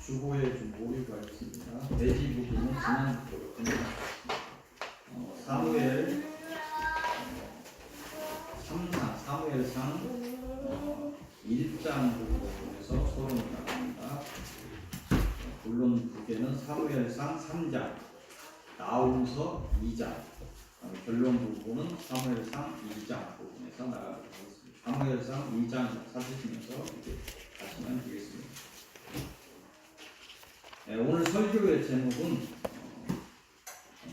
주보에 좀 오류가 있습니다. 내지부기는 지난 사무엘 3상 1장 부분에서 소론이 나옵니다. 본론 부계는 사무엘상 3장, 나훔서 2장, 결론 부분은 사무엘상 2장 부분에서 나가도록 하겠습니다. 사무엘상 2장 찾으시면서 이렇게 가시면 되겠습니다. 네, 오늘 설교의 제목은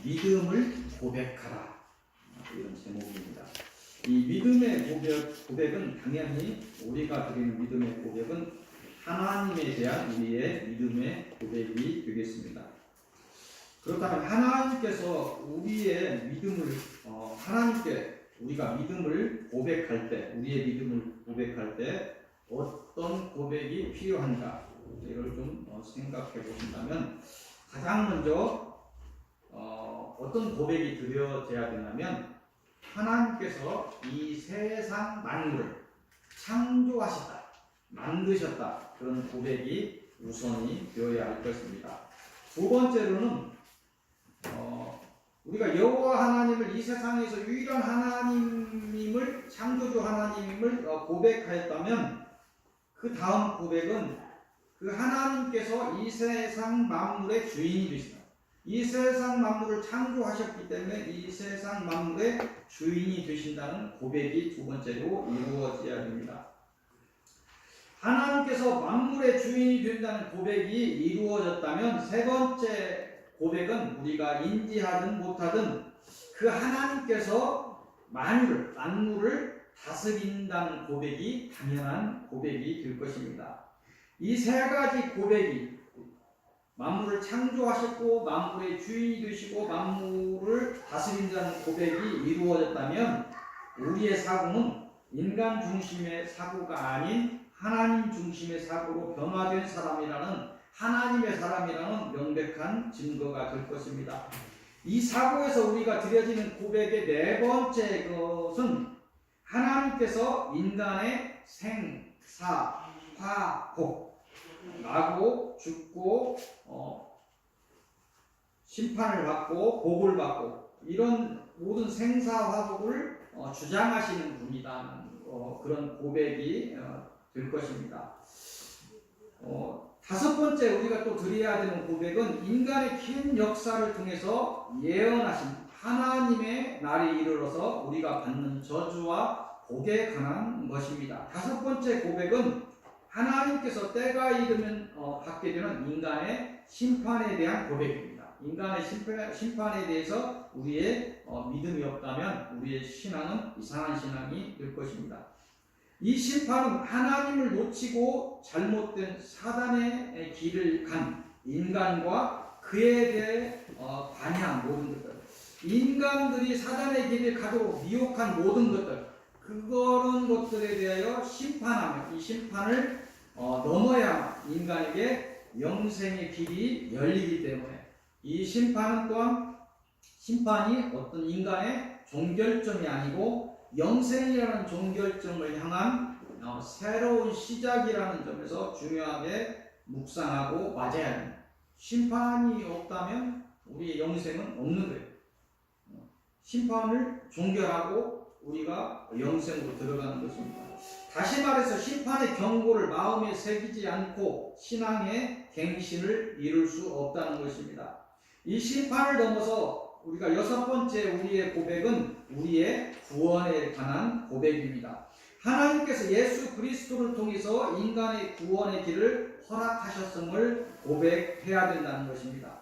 믿음을 고백하라, 이런 제목입니다. 이 믿음의 고백은 당연히 우리가 드리는 믿음의 고백은 하나님에 대한 우리의 믿음의 고백이 되겠습니다. 그렇다면 하나님께서 우리의 믿음을 하나님께 우리가 믿음을 고백할 때, 우리의 믿음을 고백할 때 어떤 고백이 필요한가, 이를 좀 생각해 보신다면 가장 먼저 어떤 고백이 드려져야 되냐면 하나님께서 이 세상 만물을 창조하셨다, 만드셨다, 그런 고백이 우선이 되어야 할 것입니다. 두 번째로는 우리가 여호와 하나님을, 이 세상에서 유일한 하나님임을, 창조주 하나님임을 고백하였다면 그 다음 고백은 그 하나님께서 이 세상 만물의 주인이 되시다, 이 세상 만물을 창조하셨기 때문에 이 세상 만물의 주인이 되신다는 고백이 두 번째로 이루어져야 됩니다. 하나님께서 만물의 주인이 된다는 고백이 이루어졌다면 세 번째 고백은 우리가 인지하든 못하든 그 하나님께서 만물을 다스린다는 고백이 당연한 고백이 될 것입니다. 이 세 가지 고백이, 만물을 창조하셨고 만물의 주인이 되시고 만물을 다스린다는 고백이 이루어졌다면 우리의 사고는 인간 중심의 사고가 아닌 하나님 중심의 사고로 변화된 사람이라는, 하나님의 사람이라는 명백한 증거가 될 것입니다. 이 사고에서 우리가 드려지는 고백의 네 번째 것은 하나님께서 인간의 생, 사, 화, 복, 나고 죽고 심판을 받고 복을 받고 이런 모든 생사화복을 주장하시는 분이라는 그런 고백이 될 것입니다. 다섯 번째 우리가 또 드려야 되는 고백은 인간의 긴 역사를 통해서 예언하신 하나님의 날이 이르러서 우리가 받는 저주와 복에 관한 것입니다. 다섯 번째 고백은 하나님께서 때가 이르면 받게 되는 인간의 심판에 대한 고백입니다. 인간의 심판에 대해서 우리의 믿음이 없다면 우리의 신앙은 이상한 신앙이 될 것입니다. 이 심판은 하나님을 놓치고 잘못된 사단의 길을 간 인간과 그에 대해 관여한 모든 것들, 인간들이 사단의 길을 가도록 미혹한 모든 것들, 그런 것들에 대하여 심판하며 이 심판을 넘어야 인간에게 영생의 길이 열리기 때문에 이 심판은 또한 심판이 어떤 인간의 종결점이 아니고 영생이라는 종결점을 향한 새로운 시작이라는 점에서 중요하게 묵상하고 맞아야 합니다. 심판이 없다면 우리의 영생은 없는 거예요. 심판을 종결하고 우리가 영생으로 들어가는 것입니다. 다시 말해서 심판의 경고를 마음에 새기지 않고 신앙의 갱신을 이룰 수 없다는 것입니다. 이 심판을 넘어서 우리가 여섯 번째 우리의 고백은 우리의 구원에 관한 고백입니다. 하나님께서 예수 그리스도를 통해서 인간의 구원의 길을 허락하셨음을 고백해야 된다는 것입니다.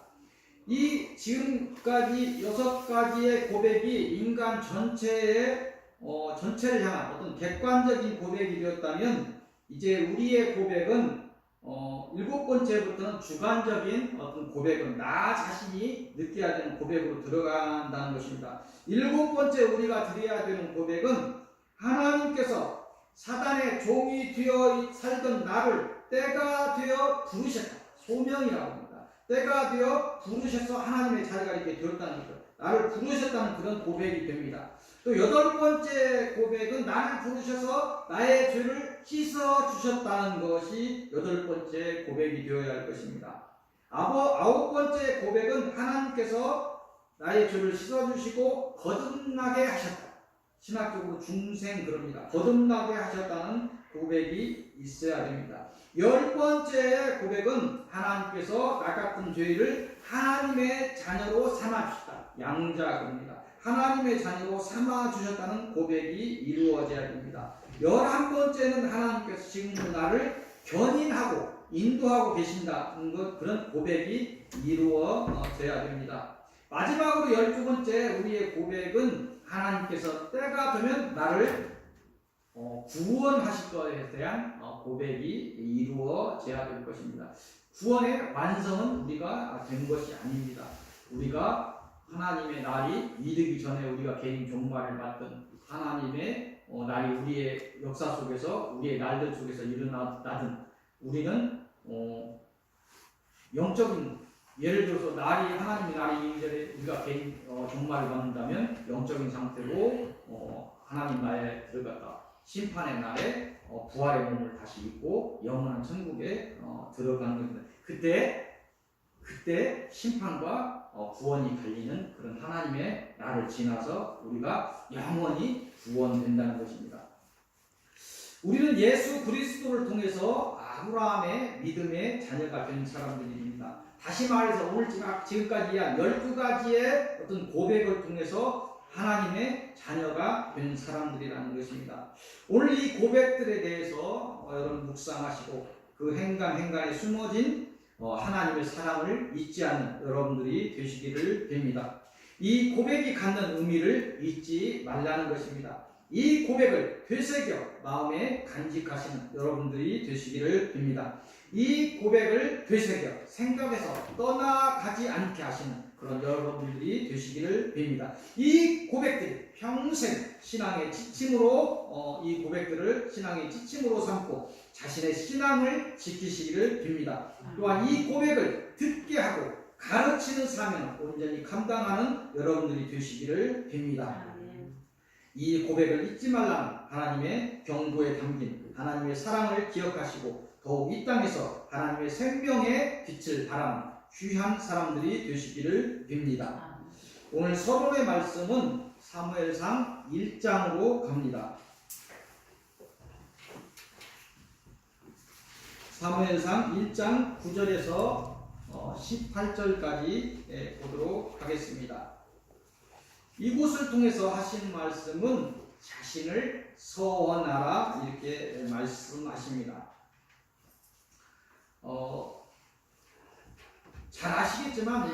이 지금까지 여섯 가지의 고백이 인간 전체를 향한 어떤 객관적인 고백이 되었다면 이제 우리의 고백은 일곱 번째부터는 주관적인 어떤 고백은 나 자신이 느껴야 되는 고백으로 들어간다는 것입니다. 일곱 번째 우리가 드려야 되는 고백은 하나님께서 사단의 종이 되어 살던 나를 때가 되어 부르셨다. 소명이라고 합니다. 때가 되어 부르셔서 하나님의 자리가 이렇게 되었다는 거죠. 나를 부르셨다는 그런 고백이 됩니다. 또 여덟 번째 고백은 나를 부르셔서 나의 죄를 씻어 주셨다는 것이 여덟 번째 고백이 되어야 할 것입니다. 아홉 번째 고백은 하나님께서 나의 죄를 씻어 주시고 거듭나게 하셨다. 신학적으로 중생 그럽니다. 거듭나게 하셨다는 고백이 있어야 됩니다. 열 번째 고백은 하나님께서 나 같은 죄를 하나님의 자녀로 삼아 주시다. 양자 그럽니다. 하나님의 자녀로 삼아 주셨다는 고백이 이루어져야 됩니다. 11번째는 하나님께서 지금 나를 견인하고 인도하고 계신다는 것, 그런 고백이 이루어져야 됩니다. 마지막으로 12번째 우리의 고백은 하나님께서 때가 되면 나를 구원하실 것에 대한 고백이 이루어져야 될 것입니다. 구원의 완성은 우리가 된 것이 아닙니다. 우리가 하나님의 날이 이르기 전에 우리가 개인 종말을 받던 하나님의 날이 우리의 역사 속에서, 우리의 날들 속에서 일어나든, 우리는 영적인, 예를 들어서 하나님의 날이 이르기 전에 우리가 개인 종말을 받는다면 영적인 상태로 하나님 나라에 들어갔다. 심판의 날에 부활의 몸을 다시 입고 영원한 천국에 들어가는 겁니다. 그때 심판과 구원이 갈리는 그런 하나님의 날을 지나서 우리가 영원히 구원된다는 것입니다. 우리는 예수 그리스도를 통해서 아브라함의 믿음의 자녀가 된 사람들입니다. 다시 말해서 오늘 지금까지 이한 12가지의 어떤 고백을 통해서 하나님의 자녀가 된 사람들이라는 것입니다. 오늘 이 고백들에 대해서 여러분 묵상하시고 그 행간에 숨어진 하나님의 사랑을 잊지 않는 여러분들이 되시기를 빕니다. 이 고백이 갖는 의미를 잊지 말라는 것입니다. 이 고백을 되새겨 마음에 간직하시는 여러분들이 되시기를 빕니다. 이 고백을 되새겨 생각에서 떠나가지 않게 하시는 그런 여러분들이 되시기를 빕니다. 이 고백들이 평생 신앙의 지침으로 이 고백들을 신앙의 지침으로 삼고 자신의 신앙을 지키시기를 빕니다. 또한 이 고백을 듣게 하고 가르치는 사명을 온전히 감당하는 여러분들이 되시기를 빕니다. 이 고백을 잊지 말라는 하나님의 경고에 담긴 하나님의 사랑을 기억하시고 더욱 이 땅에서 하나님의 생명의 빛을 발하는 귀한 사람들이 되시기를 빕니다. 오늘 서론의 말씀은 사무엘상 1장으로 갑니다. 사무엘상 1장 9절에서 18절까지 보도록 하겠습니다. 이곳을 통해서 하신 말씀은 자신을 서원하라 이렇게 말씀하십니다. 잘 아시겠지만 이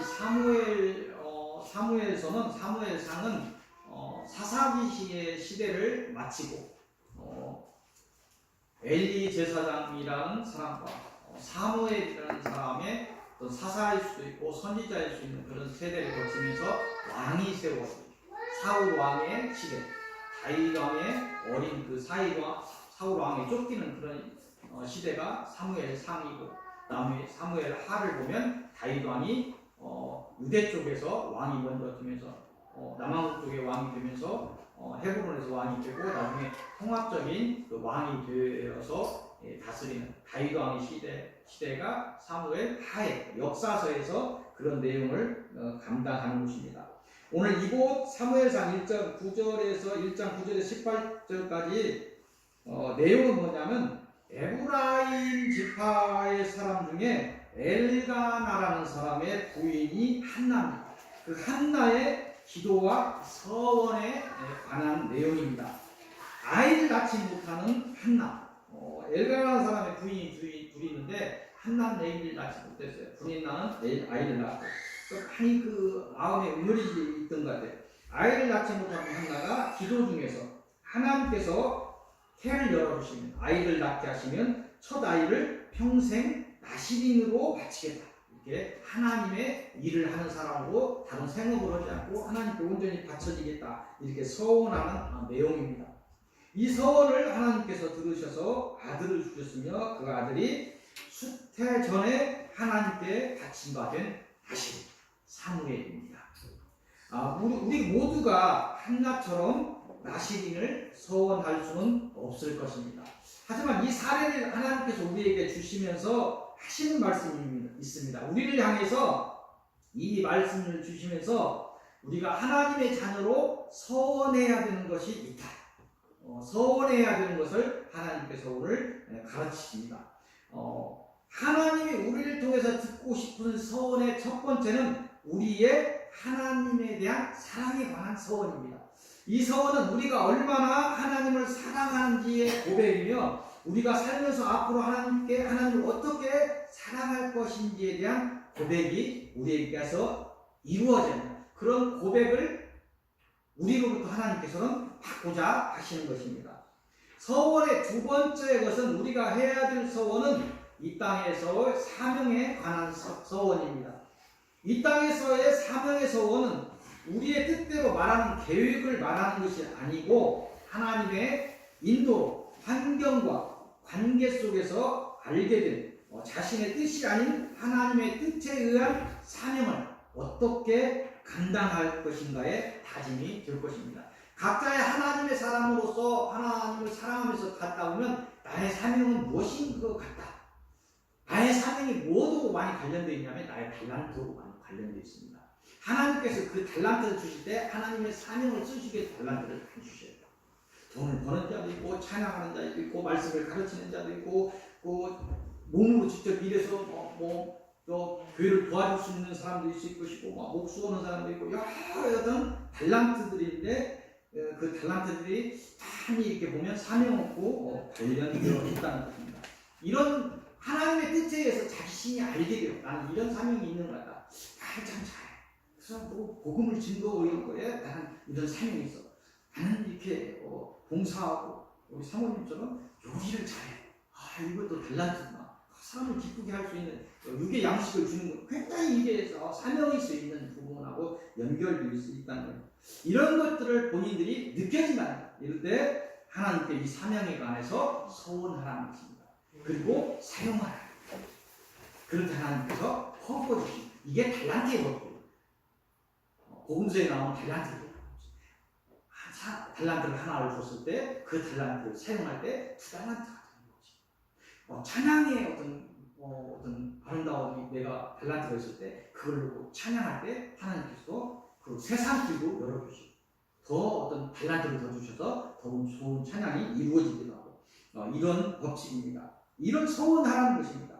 사무엘상은 사사기의 시대를 마치고 엘리 제사장이라는 사람과 사무엘이라는 사람의 또 사사일 수도 있고 선지자일 수 있는 그런 세대를 거치면서 왕이 세워지고 사울 왕의 시대, 다윗 왕의 어린 그 사울 왕에 쫓기는 그런 시대가 사무엘 상이고, 그다음에 사무엘 하를 보면 다윗 왕이 유대 쪽에서 왕이 먼저 되면서 남왕국 쪽에 왕이 되면서 헤브론에서 왕이 되고 나중에 통합적인 그 왕이 되어서 다스리는 다윗 왕의 시대가 사무엘 하의 역사서에서 그런 내용을 감당하는 곳입니다. 오늘 이곳 사무엘상 1장 9절에서 18절까지 내용은 뭐냐면 에브라임 지파의 사람 중에 엘가나라는 사람의 부인이 한나입니다. 그 한나의 기도와 서원에 관한 내용입니다. 아이를 낳지 못하는 한나, 엘가나라는 사람의 부인이 둘이 있는데 한나는 아이를 낳지 못했어요. 부인나는 아이를 낳고 많이 그 마음에 응어리지 있던 것 같아요. 아이를 낳지 못하는 한나가 기도 중에서 하나님께서 태를 열어주시면 아이를 낳게 하시면 첫 아이를 평생 나시린으로 바치겠다. 이렇게 하나님의 일을 하는 사람으로 다른 생업을 하지 않고 하나님께 온전히 바쳐지겠다. 이렇게 서원하는 내용입니다. 이 서원을 하나님께서 들으셔서 아들을 주셨으며 그 아들이 수태 전에 하나님께 바친 바 된 나시린 사무엘입니다. 우리 모두가 한나처럼 나시린을 서원할 수는 없을 것입니다. 하지만 이 사례를 하나님께서 우리에게 주시면서 하시는 말씀이 있습니다. 우리를 향해서 이 말씀을 주시면서 우리가 하나님의 자녀로 서원해야 되는 것이 있다. 서원해야 되는 것을 하나님께서 오늘 가르치십니다. 하나님이 우리를 통해서 듣고 싶은 서원의 첫 번째는 우리의 하나님에 대한 사랑에 관한 서원입니다. 이 서원은 우리가 얼마나 하나님을 사랑하는지의 고백이며 우리가 살면서 앞으로 하나님을 어떻게 사랑할 것인지에 대한 고백이 우리에게서 이루어집니다. 그런 고백을 우리로부터 하나님께서는 받고자 하시는 것입니다. 서원의 두 번째 것은 우리가 해야 될 서원은 이 땅에서의 사명에 관한 서원입니다. 이 땅에서의 사명의 서원은 우리의 뜻대로 말하는 계획을 말하는 것이 아니고 하나님의 인도, 환경과 관계 속에서 알게 된 자신의 뜻이 아닌 하나님의 뜻에 의한 사명을 어떻게 감당할 것인가에 다짐이 될 것입니다. 각자의 하나님의 사람으로서 하나님을 사랑하면서 갔다 보면 나의 사명은 무엇인 것 같다. 나의 사명이 뭐하고 많이 관련되어 있냐면 나의 달란트하고 많이 관련되어 있습니다. 하나님께서 그 달란트를 주실 때 하나님의 사명을 쓰시기 위해 달란트를 많이 주셔요. 돈을 버는 자도 있고 찬양하는 자도 있고 말씀을 가르치는 자도 있고 몸으로 직접 일해서 또 교회를 도와줄 수 있는 사람도 있을 것이고 목수 오는 사람도 있고 여러 어떤 달란트들인데 그 달란트들이 많이 이렇게 보면 사명 없고 관련되어 있다는 것입니다. 이런 하나님의 뜻에 의해서 자신이 알게 돼요. 나는 이런 사명이 있는 것 같다. 나는 참 잘해. 그래서 복음을 증거하는 거에 나는 이런 사명이 있어. 나는 이렇게 봉사하고 우리 사모님처럼 요리를 잘해. 이것도 달란트구나. 사람을 기쁘게 할 수 있는 육의 양식을 주는 것 굉장히 이게 사명일 수 있는 부분하고 연결될 수 있다는 거예요. 이런 것들을 본인들이 느껴진다는 거예요. 이럴 때 하나님께 이 사명에 관해서 서원하라는 것입니다. 그리고 사용하라. 그렇게 하나님께서 허브해 주십니다. 이게 달란트의 법이에요. 복음서에 나오는 달란트예요. 달란트를 하나를 줬을 때 그 달란트를 사용할 때 두 달란트가 되는 거지. 찬양의 어떤 아름다움이 내가 달란트가 있을 때 그걸로 찬양할 때 하나님께서 그 세상길도 열어주시고 더 어떤 달란트를 더 주셔서 더 좋은 찬양이 이루어지기도 하고 이런 법칙입니다. 이런 서원하라는 것입니다.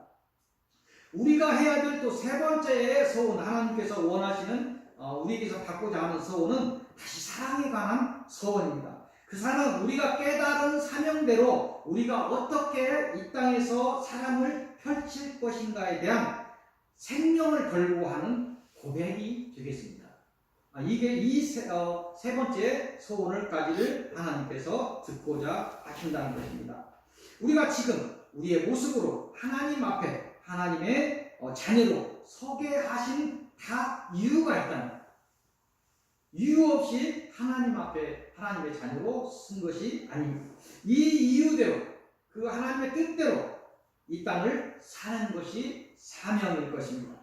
우리가 해야 될 또 세 번째의 서원, 하나님께서 원하시는 우리에게서 받고자 하는 서원은 다시 사랑에 관한 서원입니다. 그 사랑은 우리가 깨달은 사명대로 우리가 어떻게 이 땅에서 사랑을 펼칠 것인가에 대한 생명을 걸고 하는 고백이 되겠습니다. 이게 이 세 번째 서원을 가지를 하나님께서 듣고자 하신다는 것입니다. 우리가 지금 우리의 모습으로 하나님 앞에 하나님의 자녀로 서게 하신 다 이유가 있다는 거예요. 이유 없이 하나님 앞에 하나님의 자녀로 쓴 것이 아닙니다. 이 이유대로 그 하나님의 뜻대로 이 땅을 사는 것이 사명일 것입니다.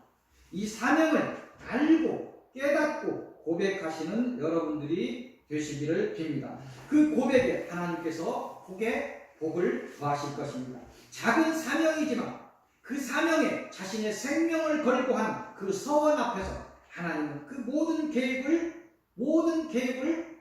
이 사명을 알고 깨닫고 고백하시는 여러분들이 되시기를 빕니다. 그 고백에 하나님께서 복을 더하실 것입니다. 작은 사명이지만 그 사명에 자신의 생명을 걸고 한 그 서원 앞에서 하나님은 그 모든 계획을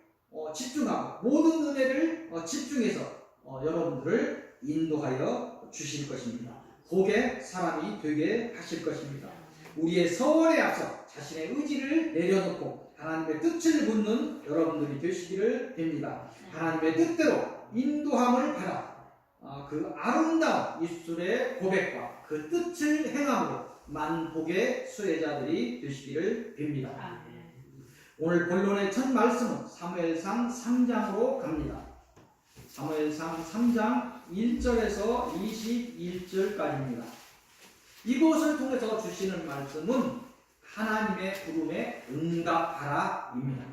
집중하고 모든 은혜를 집중해서 여러분들을 인도하여 주실 것입니다. 복의 사람이 되게 하실 것입니다. 우리의 서원에 앞서 자신의 의지를 내려놓고 하나님의 뜻을 묻는 여러분들이 되시기를 빕니다. 하나님의 뜻대로 인도함을 받아 그 아름다운 입술의 고백과 그 뜻을 행함으로 만복의 수혜자들이 되시기를 빕니다. 오늘 본론의 첫 말씀은 사무엘상 3장으로 갑니다. 사무엘상 3장 1절에서 21절까지입니다. 이곳을 통해서 주시는 말씀은 하나님의 부름에 응답하라입니다.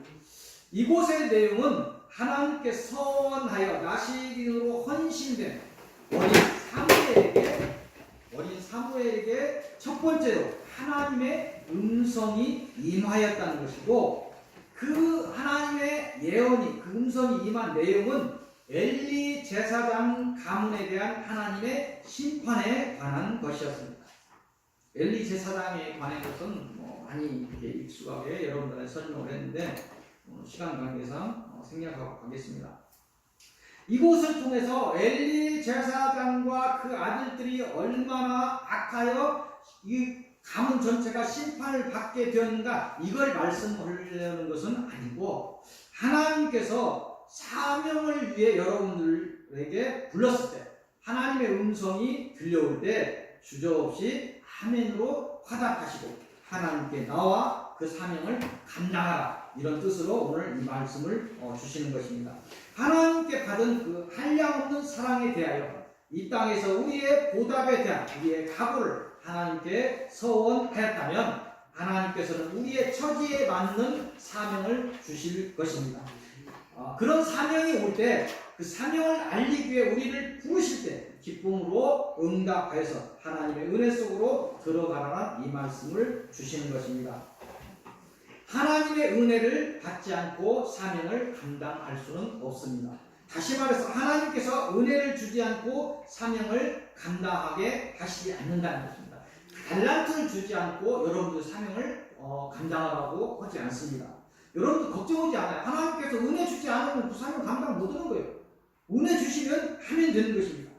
이곳의 내용은 하나님께 서원하여 나시린으로 헌신된 어린 사무엘에게 첫 번째로 하나님의 음성이 임하였다는 것이고 그 하나님의 예언이 그 음성이 임한 내용은 엘리 제사장 가문에 대한 하나님의 심판에 관한 것이었습니다. 엘리 제사장에 관한 것은 많이 이렇게 익숙하게 여러분들한테 설명을 했는데 시간 관계상 생략하고 가겠습니다. 이곳을 통해서 엘리 제사장과 그 아들들이 얼마나 악하여 이 가문 전체가 심판을 받게 되었는가, 이걸 말씀하려는 것은 아니고, 하나님께서 사명을 위해 여러분들에게 불렀을 때, 하나님의 음성이 들려올 때 주저없이 아멘으로 화답하시고 하나님께 나와 그 사명을 감당하라, 이런 뜻으로 오늘 이 말씀을 주시는 것입니다. 하나님께 받은 그 한량없는 사랑에 대하여 이 땅에서 우리의 보답에 대한 우리의 각오를 하나님께 서원하였다면 하나님께서는 우리의 처지에 맞는 사명을 주실 것입니다. 그런 사명이 올 때 그 사명을 알리기 위해 우리를 부르실 때 기쁨으로 응답하여서 하나님의 은혜 속으로 들어가라는 이 말씀을 주시는 것입니다. 하나님의 은혜를 받지 않고 사명을 감당할 수는 없습니다. 다시 말해서 하나님께서 은혜를 주지 않고 사명을 감당하게 하시지 않는다는 것입니다. 달란트를 주지 않고 여러분들 사명을 감당하라고 하지 않습니다. 여러분들 걱정하지 않아요. 하나님께서 은혜 주지 않으면 그 사명 감당 못하는 거예요. 은혜 주시면 하면 되는 것입니다.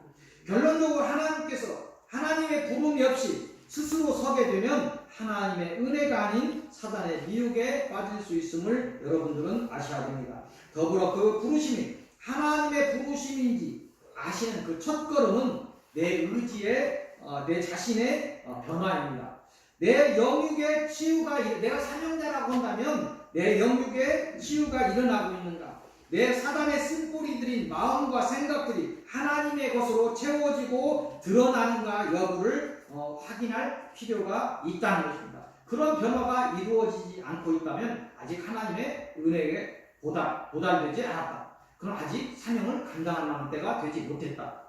결론적으로 하나님께서 하나님의 부름이 없이 스스로 서게 되면 하나님의 은혜가 아닌 사단의 미혹에 빠질 수 있음을 여러분들은 아셔야 됩니다. 더불어 그 부르심이 하나님의 부르심인지 아시는 그 첫걸음은 내 의지의 내 자신의 변화입니다. 내 영육의 치유가, 내가 사명자라고 한다면 내 영육의 치유가 일어나고 있는가, 내 사단의 쓴뿌리들인 마음과 생각들이 하나님의 것으로 채워지고 드러나는가 여부를 확인할 필요가 있다는 것입니다. 그런 변화가 이루어지지 않고 있다면 아직 하나님의 은혜에 보답되지 않았다. 그럼 아직 사명을 감당할 때가 되지 못했다.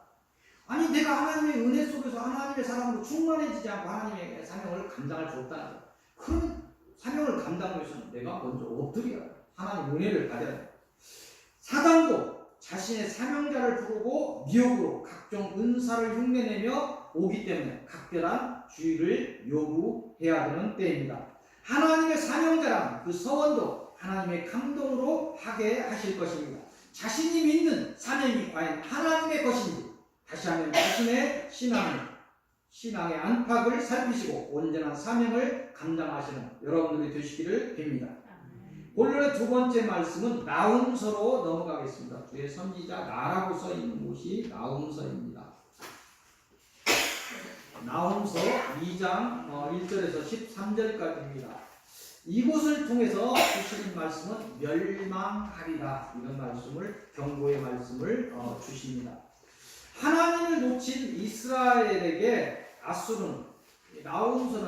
아니, 내가 하나님의 은혜 속에서 하나님의 사랑으로 충만해지지 않고 하나님의 사명을 감당할 수 없다는 거예요. 그런 사명을 감당하기 위해서는 내가 먼저 엎드려야 돼요. 하나님의 은혜를 받아야 돼요. 사단도 자신의 사명자를 부르고 미혹으로 각종 은사를 흉내내며 오기 때문에 각별한 주의를 요구해야 되는 때입니다. 하나님의 사명자란 그 서원도 하나님의 감동으로 하게 하실 것입니다. 자신이 믿는 사명이 과연 하나님의 것인지 다시 한번 자신의 신앙의 안팎을 살피시고 온전한 사명을 감당하시는 여러분들이 되시기를 빕니다. 본론의 두 번째 말씀은 나훔서로 넘어가겠습니다. 주의 선지자 나라고 써 있는 곳이 나훔서입니다. 나훔서 2장 1절에서 13절까지입니다. 이곳을 통해서 주시는 말씀은 멸망하리라, 이런 말씀을, 경고의 말씀을 주십니다. 하나님을 놓친 이스라엘에게 아수르는, 나훔서는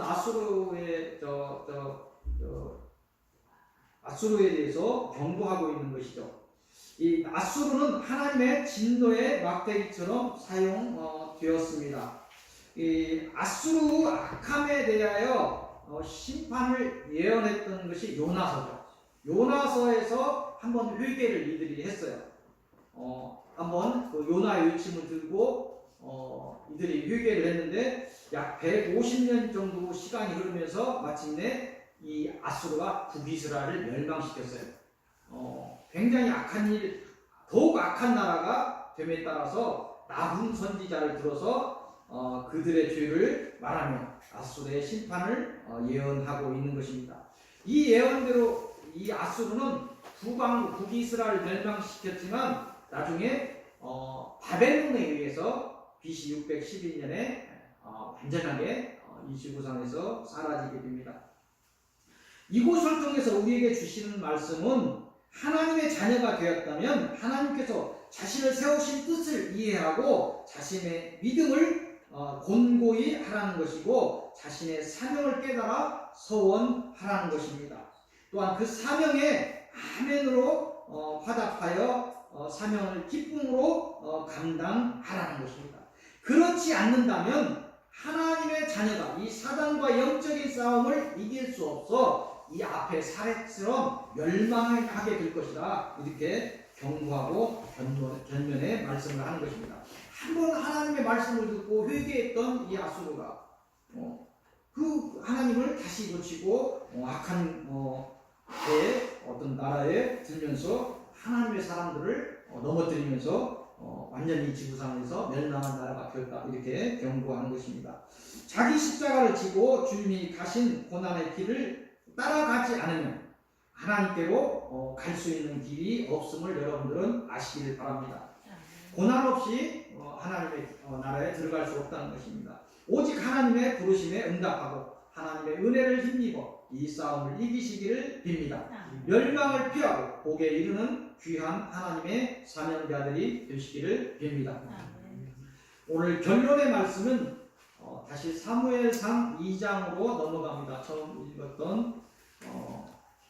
아수르에 대해서 경고하고 있는 것이죠. 이 아수르는 하나님의 진노의 막대기처럼 사용되었습니다. 이 아수르 악함에 대하여 심판을 예언했던 것이 요나서죠. 요나서에서 한번 회개를 이들이 했어요. 한번 그 요나의 외침을 들고 이들이 회개를 했는데 약 150년 정도 시간이 흐르면서 마침내 이 아수르가 북이스라엘을 멸망시켰어요. 굉장히 더욱 악한 나라가 됨에 따라서 나훔 선지자를 들어서 그들의 죄를 말하며 아수르의 심판을 예언하고 있는 것입니다. 이 예언대로 이 아수르는 북이스라엘을 멸망시켰지만 나중에 바벨론에 의해서 BC 612년에 완전하게 이 지구상에서 사라지게 됩니다. 이곳을 통해서 우리에게 주시는 말씀은 하나님의 자녀가 되었다면 하나님께서 자신을 세우신 뜻을 이해하고 자신의 믿음을 곤고히 하라는 것이고 자신의 사명을 깨달아 서원하라는 것입니다. 또한 그 사명에 아멘으로 화답하여 사명을 기쁨으로 감당하라는 것입니다. 그렇지 않는다면 하나님의 자녀가 이 사단과 영적인 싸움을 이길 수 없어 이 앞에 사례처럼 멸망을 하게 될 것이다, 이렇게 경고하고 견면의 말씀을 하는 것입니다. 한번 하나님의 말씀을 듣고 회개했던 이 아수르가 그 하나님을 다시 놓치고 악한 어떤 나라에 들면서 하나님의 사람들을 넘어뜨리면서 완전히 지구상에서 멸망한 나라가 되었다 이렇게 경고하는 것입니다. 자기 십자가를 지고 주님이 가신 고난의 길을 따라가지 않으면 하나님께로 갈 수 있는 길이 없음을 여러분들은 아시길 바랍니다. 고난 없이 하나님의 나라에 들어갈 수 없다는 것입니다. 오직 하나님의 부르심에 응답하고 하나님의 은혜를 힘입어 이 싸움을 이기시기를 빕니다. 멸망을 피하고 복에 이르는 귀한 하나님의 사명자들이 되시기를 빕니다. 오늘 결론의 말씀은 다시 사무엘상 2장으로 넘어갑니다. 처음 읽었던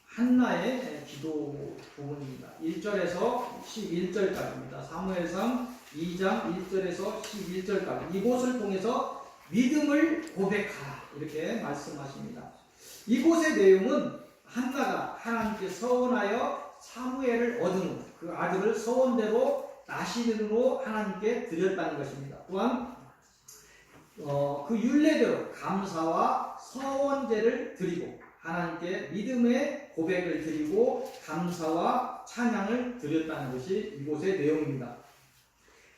한나의 기도 부분입니다. 1절에서 11절까지입니다. 사무엘상 2장 1절에서 11절까지 이곳을 통해서 믿음을 고백하라 이렇게 말씀하십니다. 이곳의 내용은 한나가 하나님께 서원하여 사무엘을 얻은 후 그 아들을 서원대로 나시린으로 하나님께 드렸다는 것입니다. 또한 그 율례대로 감사와 서원제를 드리고 하나님께 믿음의 고백을 드리고 감사와 찬양을 드렸다는 것이 이곳의 내용입니다.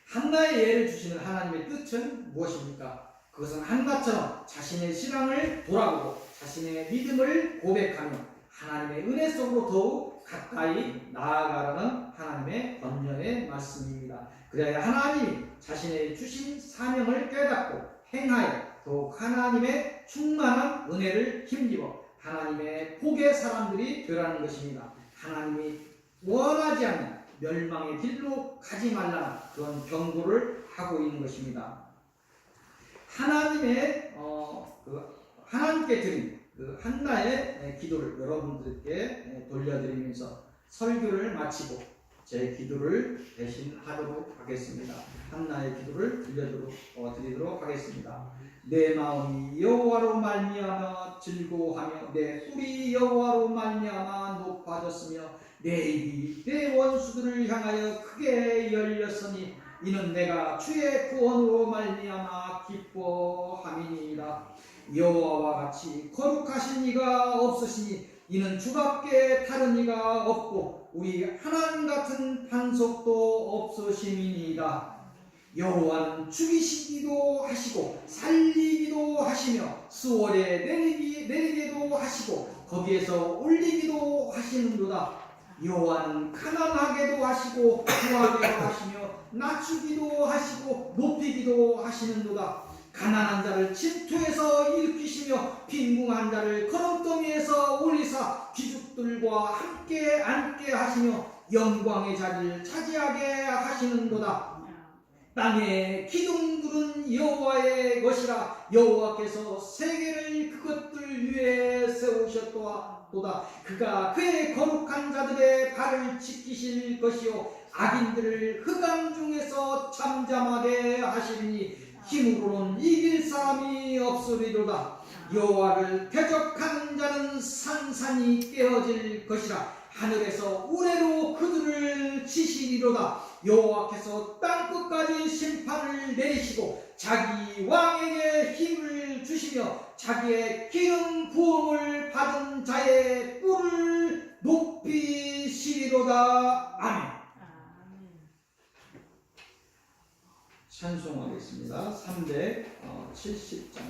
한나의 예를 주시는 하나님의 뜻은 무엇입니까? 그것은 한나처럼 자신의 신앙을 돌아보고 자신의 믿음을 고백하며 하나님의 은혜 속으로 더욱 가까이 나아가라는 하나님의 권면의 말씀입니다. 그래야 하나님이 자신의 주신 사명을 깨닫고 행하여 더욱 하나님의 충만한 은혜를 힘입어 하나님의 복의 사람들이 되라는 것입니다. 하나님이 원하지 않는 멸망의 길로 가지 말라는 그런 경고를 하고 있는 것입니다. 하나님께 드린 그 한나의 기도를 여러분들께 돌려드리면서 설교를 마치고 제 기도를 대신하도록 하겠습니다. 한나의 기도를 들려드리도록 하겠습니다. 내 마음이 여호와로 말미암아 즐거워하며 내 뿔이 여호와로 말미암아 높아졌으며 내 입이 내 원수들을 향하여 크게 열렸으니 이는 내가 주의 구원으로 말미암아 기뻐함이니이다. 여호와와 같이 거룩하신 이가 없으시니 이는 주밖에 다른 이가 없고 우리 하나님 같은 반석도 없으심이니이다. 여호와는 죽이시기도 하시고 살리기도 하시며 수월에 내리게도 하시고 거기에서 올리기도 하시는도다. 여호와는 가난하게도 하시고 부하게도 하시며 낮추기도 하시고 높이기도 하시는도다. 가난한 자를 침투에서 일으키시며 빈궁한 자를 거렁덩이에서 올리사 귀족들과 함께 앉게 하시며 영광의 자리를 차지하게 하시는도다. 땅의 기둥들은 여호와의 것이라. 여호와께서 세계를 그것들 위에 세우셨도다. 그가 그의 거룩한 자들의 발을 지키실 것이요 악인들을 흑암 중에서 잠잠하게 하시리니 힘으로는 이길 사람이 없으리로다. 여호와를 대적하는 자는 산산이 깨어질 것이라. 하늘에서 우레로 그들을 치시리로다. 여호와께서 땅끝까지 심판을 내리시고 자기 왕에게 힘을 주시며 자기의 기름 부음을 받은 자의 뿔을 높이시리로다. 아멘. 찬송하겠습니다. 370장